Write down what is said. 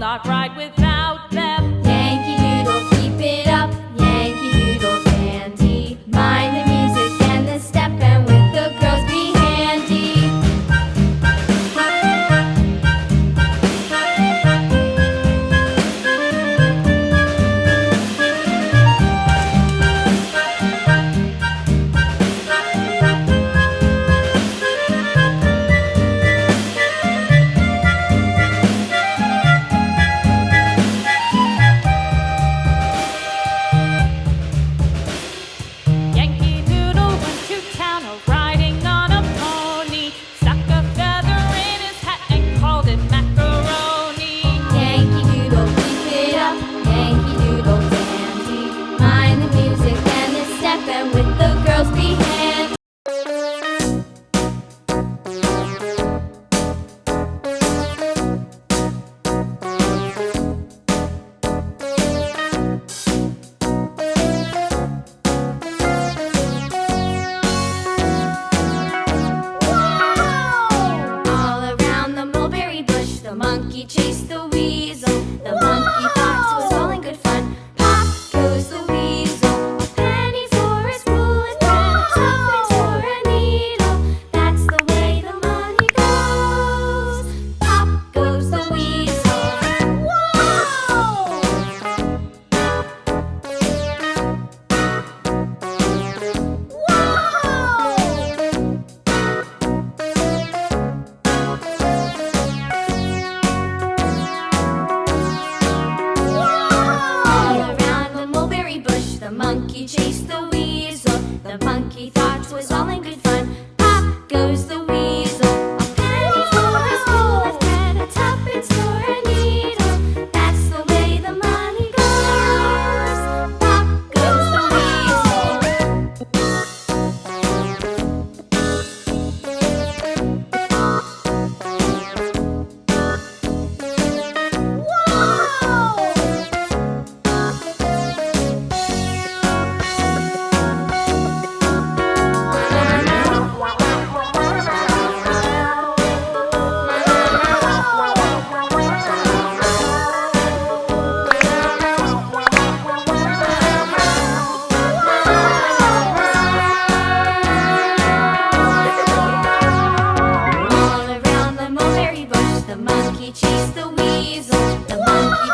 not right without them. Yankee Doodle, keep it up, Yankee Doodle dandy. Mind the music and the step, and with the girls be handy. Yankee Doodle went to town riding on a pony, stuck a feather in his hat and called it macaroni. Yankee Doodle, keep it up, Yankee Doodle dandy. Mind the music and the step, and with the girls be handy. All around the mulberry bush, the monkey chased the weasel. The monkey thought it was all in good fun. Pop goes the weasel, a penny for his wool and thread, tuppence for a needle. That's the way the money goes. Pop goes the weasel. Whoa! All around the mulberry bush, the monkey chased the weasel. The monkey thought 'twas all in good fun. Pop goes the weasel, a penny for his wool and thread, a tuppence for a needle. That's the way the money goes. Pop goes the weasel. All around the mulberry bush, the monkey chased the weasel. The monkey